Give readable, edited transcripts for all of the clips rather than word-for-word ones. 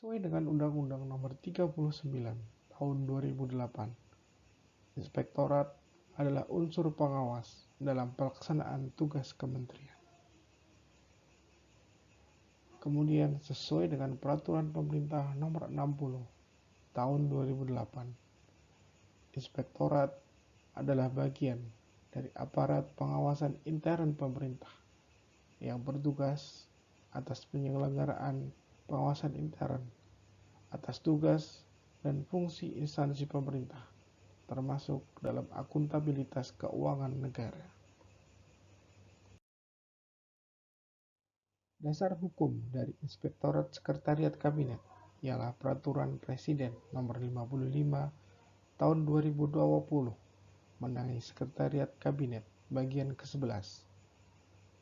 Sesuai dengan Undang-Undang Nomor 39 Tahun 2008, Inspektorat adalah unsur pengawas dalam pelaksanaan tugas kementerian. Kemudian sesuai dengan Peraturan Pemerintah Nomor 60 Tahun 2008, Inspektorat adalah bagian dari aparat pengawasan intern pemerintah yang bertugas atas penyelenggaraan pengawasan intern atas tugas dan fungsi instansi pemerintah, termasuk dalam akuntabilitas keuangan negara. Dasar hukum dari Inspektorat Sekretariat Kabinet ialah Peraturan Presiden Nomor 55 Tahun 2020 mengenai Sekretariat Kabinet bagian ke-11,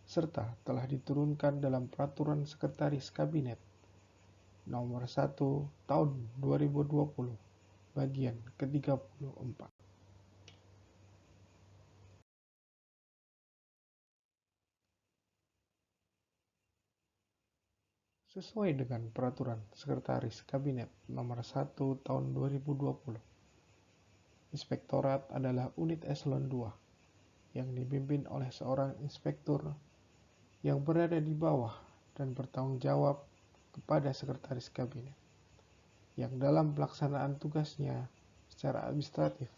serta telah diturunkan dalam Peraturan Sekretaris Kabinet Nomor 1 Tahun 2020 bagian ke-34. Sesuai dengan Peraturan Sekretaris Kabinet Nomor 1 Tahun 2020, Inspektorat adalah unit eselon 2 yang dipimpin oleh seorang inspektur yang berada di bawah dan bertanggung jawab kepada Sekretaris Kabinet, yang dalam pelaksanaan tugasnya secara administratif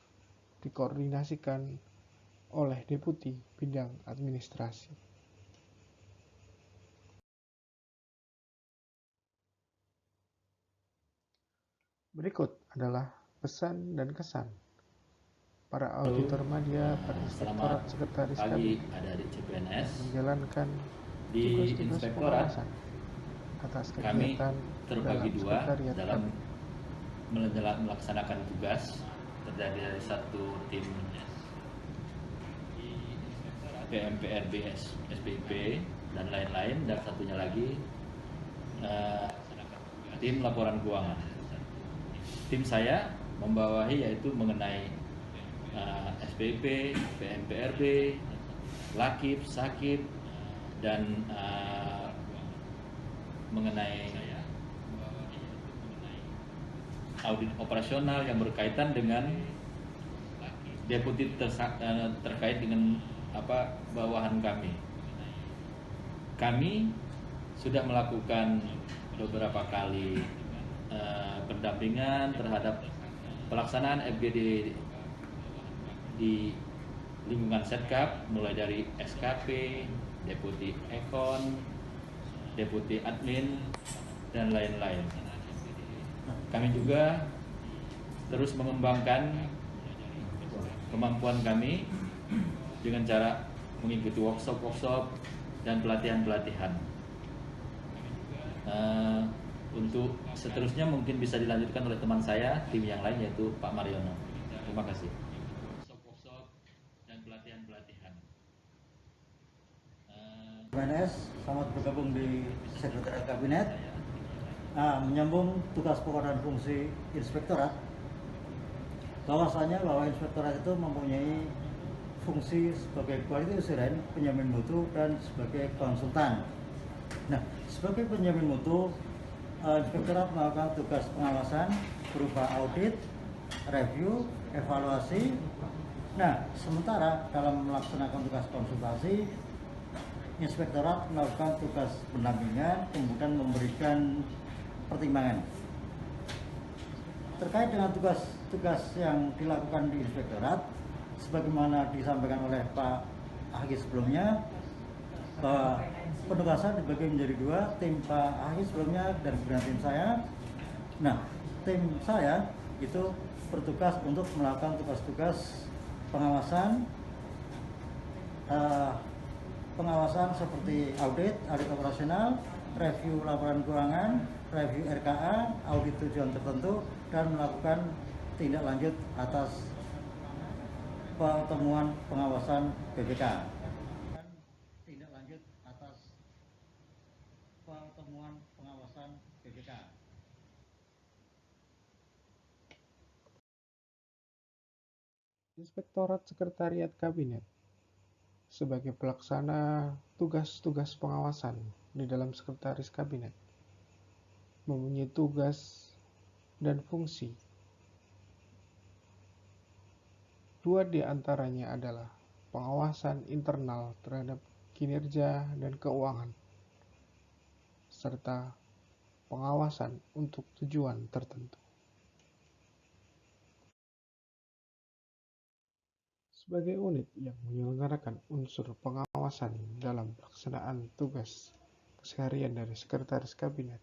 dikoordinasikan oleh Deputi Bidang Administrasi. Berikut adalah pesan dan kesan para auditor media pada Inspektorat Sekretaris Kabinet adik-adik CPNS menjalankan di tugas-tugas Inspektorat. pengawasan atas Kami kegiatan terbagi dalam dua Sekretariat dalam Kabinet. melaksanakan tugas, terdiri dari satu tim PMPRB, SPIP, dan lain-lain, dan satunya lagi tim laporan keuangan. Tim saya membawahi yaitu mengenai SPIP, PMPRB, Lakip, Sakip, dan mengenai audit operasional yang berkaitan dengan deputi terkait dengan bawahan kami. Kami sudah melakukan beberapa kali pendampingan terhadap pelaksanaan FGD di lingkungan Setkap, mulai dari SKP, Deputi Ekon, Deputi Admin, dan lain-lain. Kami juga terus mengembangkan kemampuan kami dengan cara mengikuti workshop dan pelatihan-pelatihan. Untuk seterusnya mungkin bisa dilanjutkan oleh teman saya, tim yang lain, yaitu Pak Mariono. Terima kasih. Workshop dan pelatihan-pelatihan. CPNS selamat bergabung di Sekretariat Kabinet. Menyambung tugas pokok dan fungsi Inspektorat, bahwasanya Inspektorat itu mempunyai fungsi sebagai quality assurance, penjamin mutu, dan sebagai konsultan. Nah, sebagai penjamin mutu, Inspektorat melakukan tugas pengawasan berupa audit, review, evaluasi. Nah, sementara dalam melaksanakan tugas konsultasi, Inspektorat melakukan tugas pendampingan, kemudian memberikan pertimbangan. Terkait dengan tugas-tugas yang dilakukan di Inspektorat, sebagaimana disampaikan oleh Pak Hagi sebelumnya, penugasan dibagi menjadi dua, tim Pak Hagi sebelumnya dan kemudian tim saya. Nah, tim saya itu bertugas untuk melakukan tugas-tugas pengawasan, seperti audit operasional, review laporan keuangan, review RKA, audit tujuan tertentu, dan melakukan tindak lanjut atas pertemuan pengawasan BPK. Inspektorat Sekretariat Kabinet sebagai pelaksana tugas-tugas pengawasan di dalam Sekretaris Kabinet mempunyai tugas dan fungsi. Dua di antaranya adalah pengawasan internal terhadap kinerja dan keuangan, serta pengawasan untuk tujuan tertentu. Sebagai unit yang menyelenggarakan unsur pengawasan dalam pelaksanaan tugas keseharian dari Sekretaris Kabinet,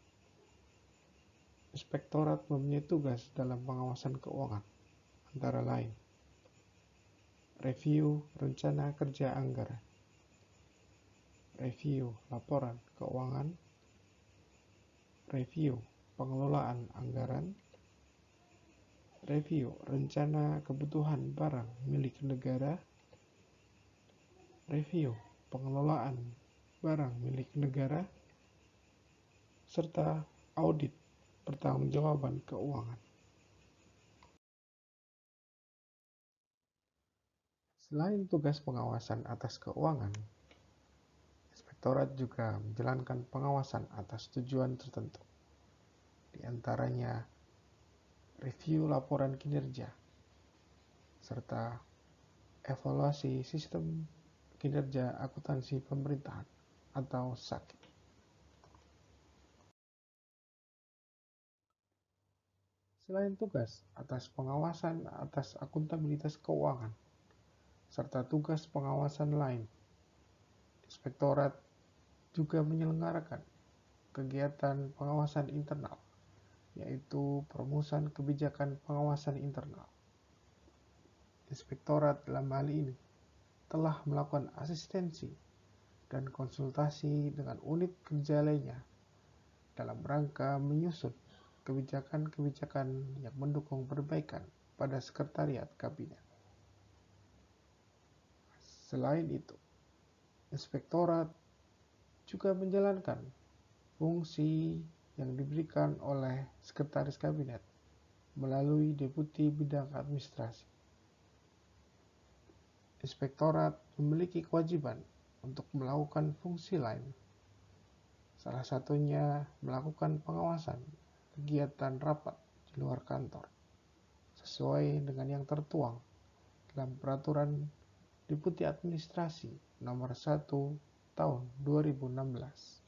Inspektorat mempunyai tugas dalam pengawasan keuangan, antara lain review rencana kerja anggaran, review laporan keuangan, review pengelolaan anggaran, review rencana kebutuhan barang milik negara, review pengelolaan barang milik negara, serta audit pertanggungjawaban keuangan. Selain tugas pengawasan atas keuangan, Inspektorat juga menjalankan pengawasan atas tujuan tertentu, di antaranya review laporan kinerja, serta evaluasi sistem kinerja akuntansi pemerintahan atau SAK. Selain tugas atas pengawasan atas akuntabilitas keuangan, serta tugas pengawasan lain, Inspektorat juga menyelenggarakan kegiatan pengawasan internal, yaitu perumusan kebijakan pengawasan internal. Inspektorat dalam hal ini telah melakukan asistensi dan konsultasi dengan unit kerja lainnya dalam rangka menyusun kebijakan-kebijakan yang mendukung perbaikan pada Sekretariat Kabinet. Selain itu, Inspektorat juga menjalankan fungsi yang diberikan oleh Sekretaris Kabinet melalui Deputi Bidang Administrasi. Inspektorat memiliki kewajiban untuk melakukan fungsi lain, salah satunya melakukan pengawasan kegiatan rapat di luar kantor, sesuai dengan yang tertuang dalam Peraturan Deputi Administrasi Nomor 1 Tahun 2016.